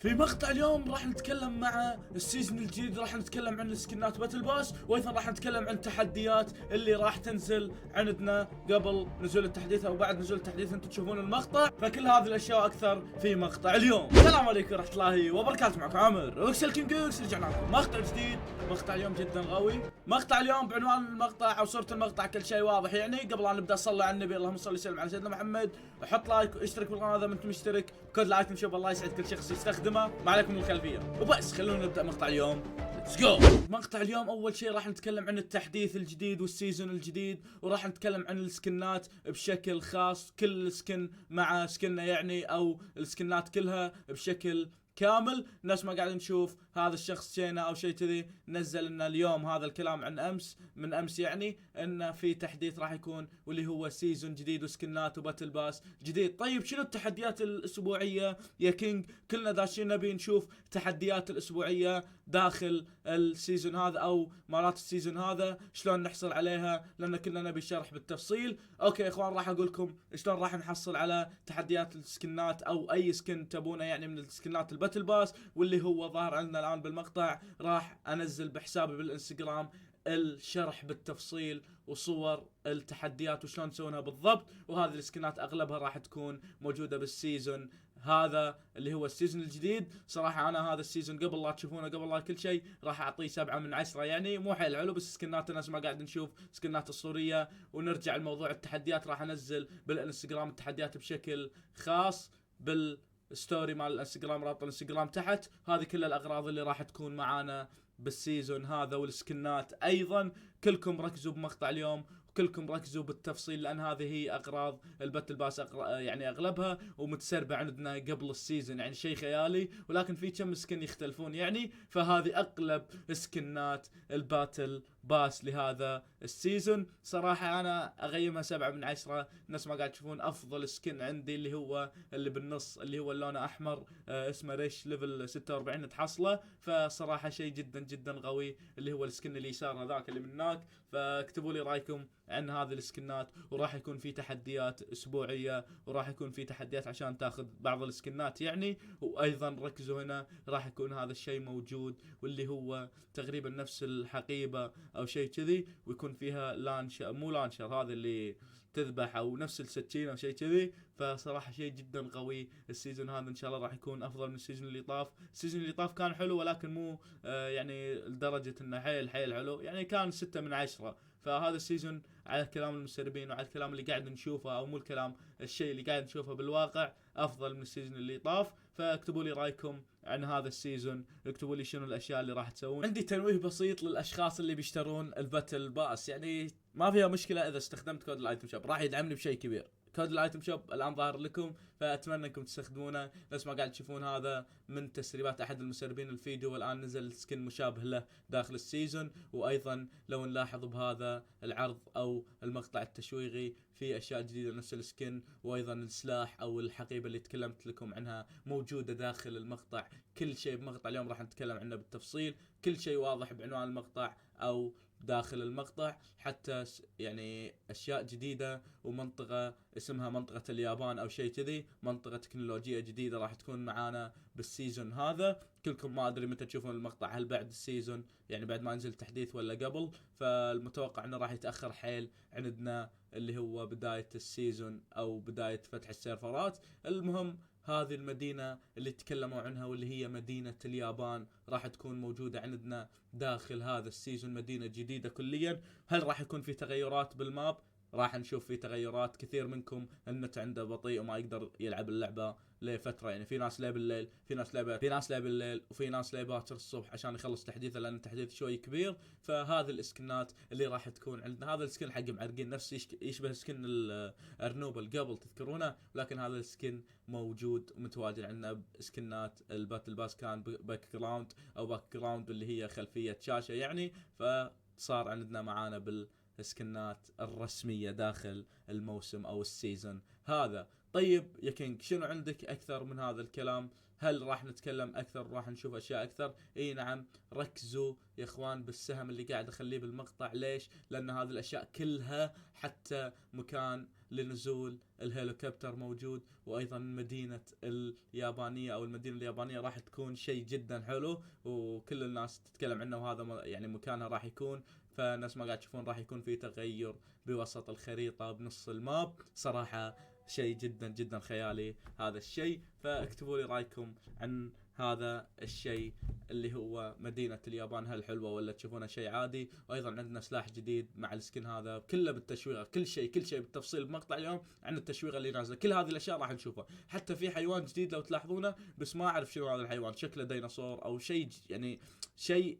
في مقطع اليوم راح نتكلم مع السيزون الجديد، راح نتكلم عن السكنات باتل باس، وايضا راح نتكلم عن التحديات اللي راح تنزل عندنا قبل نزول التحديث او بعد نزول التحديث. انتم تشوفون المقطع، فكل هذه الاشياء اكثر في مقطع اليوم. السلام عليكم ورحمه الله وبركاته، معكم عامر اكسل كينج اكس. رجعنا لكم مقطع جديد. مقطع اليوم جدا قوي. مقطع اليوم بعنوان المقطع او صورة المقطع كل شيء واضح. يعني قبل ان نبدا صلوا على النبي، اللهم صل وسلم على سيدنا محمد، وحط لايك واشترك بالقناه اذا ما انت مشترك. كود الايتم شوف الله يسعد كل شخص يستخدمه. ما عليكم من الخلفيه. وبس خلونا نبدا مقطع اليوم. ليتس جو. مقطع اليوم اول شيء راح نتكلم عن التحديث الجديد والسيزون الجديد، وراح نتكلم عن السكنات بشكل خاص، كل سكن مع سكنه يعني، او السكنات كلها بشكل كامل. نفس ما قاعد نشوف هذا الشخص شينا او شيء كذي نزل لنا اليوم هذا الكلام عن امس، من امس يعني، انه في تحديث راح يكون واللي هو سيزون جديد وسكنات وباتل باس جديد. طيب شنو التحديات الاسبوعيه يا كينج؟ كلنا داشين نبي نشوف تحديات الاسبوعيه داخل السيزون هذا او مرات السيزون هذا، شلون نحصل عليها؟ لان كلنا نبي شرح بالتفصيل. اوكي يا اخوان، راح اقول لكم شلون راح نحصل على تحديات السكنات او اي سكن تبونه يعني من السكنات الباتل باس، واللي هو ظاهر عندنا الان بالمقطع. راح انزل بحسابي بالانستغرام الشرح بالتفصيل وصور التحديات وشلون تسوونها بالضبط. وهذه السكنات اغلبها راح تكون موجوده بالسيزون هذا اللي هو السيزون الجديد. صراحه انا هذا السيزون قبل لا تشوفونه، قبل لا كل شيء، راح اعطيه 7 من 10. يعني مو حيل حلو، بس سكنات الناس ما قاعد نشوف سكنات اسطوريه. ونرجع لموضوع التحديات، راح انزل بالانستغرام التحديات بشكل خاص بالستوري مال الانستغرام، رابط الانستغرام تحت. هذه كل الاغراض اللي راح تكون معانا بالسيزون هذا، والسكنات ايضا. كلكم ركزوا بمقطع اليوم، كلكم ركزوا بالتفصيل، لان هذه هي اغراض الباتل باس يعني اغلبها ومتسربه عندنا قبل السيزون، يعني شيء خيالي. ولكن في كم سكن يختلفون يعني، فهذه اغلب سكنات الباتل باس لهذا السيزون. صراحه انا اقيمها 7 من 10. الناس ما قاعد تشوفون افضل سكن عندي اللي هو اللي بالنص، اللي هو اللون احمر، اسمه ريش ليفل 46 تحصله. فصراحه شيء جدا جدا قوي، اللي هو السكن اللي يسارنا ذاك اللي من هناك. فاكتبوا لي رايكم عن هذه السكنات. وراح يكون في تحديات اسبوعيه، وراح يكون في تحديات عشان تاخذ بعض السكنات يعني. وايضا ركزوا هنا، راح يكون هذا الشيء موجود، واللي هو تقريبا نفس الحقيبه او شيء كذي، ويكون فيها لانشر، مو لانشر، هذا اللي تذبح، او نفس السكين او شيء كذي. فصراحه شيء جدا قوي. السيزون هذا ان شاء الله راح يكون افضل من السيزون اللي طاف. السيزون اللي طاف كان حلو، ولكن مو يعني لدرجه انه حيل حلو، يعني كان 6 من 10. فهذا السيزون على كلام المسربين وعلى الكلام اللي قاعد نشوفه، او مو الكلام، الشيء اللي قاعد نشوفه بالواقع، افضل من السيزون اللي طاف. فاكتبوا لي رايكم عن هذا السيزون، اكتبوا لي شنو الاشياء اللي راح تسوون. عندي تنويه بسيط للاشخاص اللي بيشترون الباتل باس، يعني ما فيها مشكله اذا استخدمت كود الايتم شوب، راح يدعمني بشيء كبير. كود الايتم شوب الان ظاهر لكم، فاتمنى انكم تستخدمونه. نفس ما قاعد تشوفون هذا من تسريبات احد المسربين الفيديو، والان نزل سكن مشابه له داخل السيزون. وايضا لو نلاحظ بهذا العرض او المقطع التشويقي، في اشياء جديده نفس السكن، وايضا السلاح او الحقيبه اللي تكلمت لكم عنها موجوده داخل المقطع. كل شيء بمقطع اليوم راح نتكلم عنه بالتفصيل، كل شيء واضح بعنوان المقطع او داخل المقطع. حتى يعني اشياء جديده، ومنطقه اسمها منطقه اليابان او شيء كذي، منطقه تكنولوجيه جديده راح تكون معانا بالسيزون هذا. كلكم ما ادري متى تشوفون المقطع، هل بعد السيزون يعني بعد ما ينزل التحديث ولا قبل؟ فالمتوقع انه راح يتاخر حيل عندنا اللي هو بدايه السيزون او بدايه فتح السيرفرات. المهم هذه المدينة اللي تكلموا عنها، واللي هي مدينة اليابان، راح تكون موجودة عندنا داخل هذا السيزون، مدينة جديدة كليا. هل راح يكون في تغيرات بالماب؟ راح نشوف في تغيرات. كثير منكم النت عنده بطيء وما يقدر يلعب اللعبة لفترة، يعني في ناس لعب بالليل، في ناس لعب بالليل، وفي ناس لعب باكر الصبح عشان يخلص تحديثه، لان التحديث شوي كبير. فهذه الاسكنات اللي راح تكون عندنا، هذا السكن حق معرقين، نفس يشبه سكن الارنوب قبل تذكرونه، لكن هذا السكن موجود ومتواجد عندنا بسكنات الباتل باس. كان باك جراوند او باك جراوند اللي هي خلفية شاشة يعني، فصار عندنا معانا بالسكنات الرسمية داخل الموسم او السيزون هذا. طيب يا كينج، شنو عندك اكثر من هذا الكلام؟ هل راح نتكلم اكثر؟ راح نشوف اشياء اكثر؟ اي نعم. ركزوا يا اخوان بالسهم اللي قاعد اخليه بالمقطع. ليش؟ لان هذه الاشياء كلها، حتى مكان لنزول الهليكوبتر موجود، وايضا مدينة اليابانية او المدينة اليابانية راح تكون شيء جدا حلو وكل الناس تتكلم عنه، وهذا يعني مكانها راح يكون. فالناس ما قاعد تشوفون راح يكون في تغير بوسط الخريطة بنص الماب. صراحة شيء جدا جدا خيالي هذا الشيء. فاكتبوا لي رايكم عن هذا الشيء اللي هو مدينة اليابان، هل حلوة ولا تشوفونها شيء عادي؟ وايضا عندنا سلاح جديد مع السكن هذا كله بالتشويق، كل شيء بالتفصيل بمقطع اليوم عن التشويق اللي نازله. كل هذه الاشياء راح نشوفها. حتى في حيوان جديد لو تلاحظونه بس ما اعرف شنو هذا الحيوان، شكله ديناصور او شيء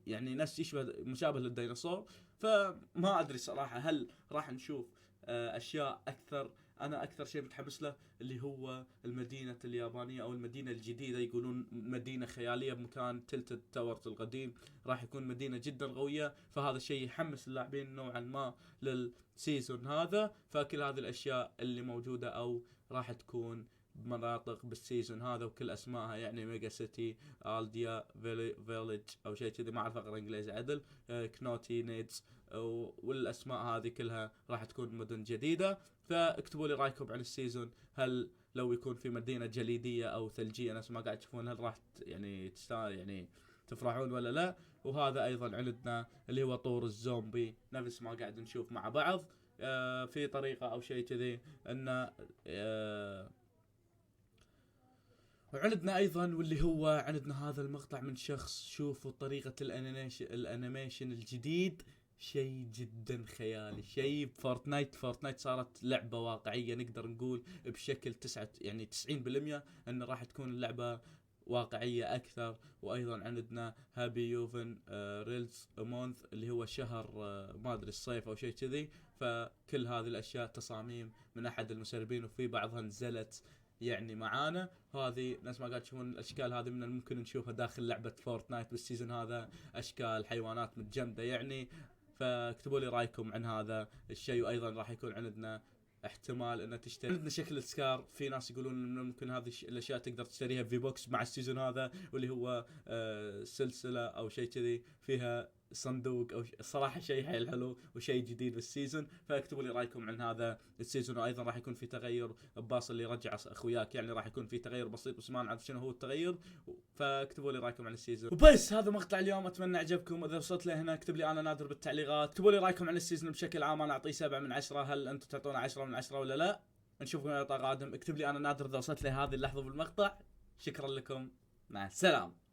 يعني نفس يشبه مشابه للديناصور. فما ادري صراحة هل راح نشوف اشياء اكثر. انا اكثر شيء متحمس له اللي هو المدينة اليابانية او المدينة الجديدة، يقولون مدينة خيالية بمكان تلتد تاورز القديم، راح يكون مدينة جدا قوية. فهذا الشيء يحمس اللاعبين نوعا ما للسيزون هذا. فكل هذه الاشياء اللي موجودة او راح تكون مناطق بالسيزون هذا وكل اسمائها يعني ميجا سيتي، الديا فيليج او شيء كذي، ما اعرف اقرا انجليزي عدل، كنوتي نيدز، والاسماء هذه كلها راح تكون مدن جديدة. فاكتبوا لي رايكم عن السيزون، هل لو يكون في مدينة جليدية او ثلجية نفس ما قاعد تشوفون هل راح يعني تفرحون ولا لا؟ وهذا ايضا عندنا اللي هو طور الزومبي نفس ما قاعد نشوف مع بعض في طريقة او شيء كذي انه وعندنا ايضا واللي هو عندنا هذا المقطع من شخص، شوفوا طريقة الانيميشن الجديد شيء جدا خيالي. شيء فورتنايت صارت لعبة واقعية، نقدر نقول بشكل 90% ان راح تكون اللعبة واقعية اكثر. وايضا عندنا هابي يوفن ريلز مونث اللي هو شهر ما ادري الصيف او شيء كذي. فكل هذه الاشياء تصاميم من احد المسربين وفي بعضها نزلت يعني معانا. هذه ناس ما قاعد تشوفون الاشكال هذه من الممكن نشوفها داخل لعبة فورتنايت بالسيزون هذا، اشكال حيوانات متجمدة يعني. فاكتبوا لي رايكم عن هذا الشيء. وايضا راح يكون عندنا احتمال ان تشتري، عندنا شكل سكار، في ناس يقولون ان ممكن هذه الاشياء تقدر تشتريها في بوكس مع السيزون هذا، واللي هو سلسلة او شيء كذي فيها صندوق او صراحة شيء حلو وشيء جديد بالسيزون. فاكتبوا لي رايكم عن هذا السيزون. وايضا راح يكون في تغير باص اللي رجع اخوياك، يعني راح يكون في تغير بسيط بس ما نعرف شنو هو التغير. فاكتبوا لي رايكم عن السيزون. وبس هذا مقطع اليوم، اتمنى عجبكم. اذا وصلت لهنا اكتب لي انا نادر بالتعليقات، اكتبوا لي رايكم عن السيزون بشكل عام. انا اعطيه 7 من 10، هل انتم تعطونا 10 من 10 ولا لا؟ نشوفكم في مقطع قادم. اكتب لي انا نادر اذا وصلت لهذه اللحظة بالمقطع. شكرا لكم، مع السلامة.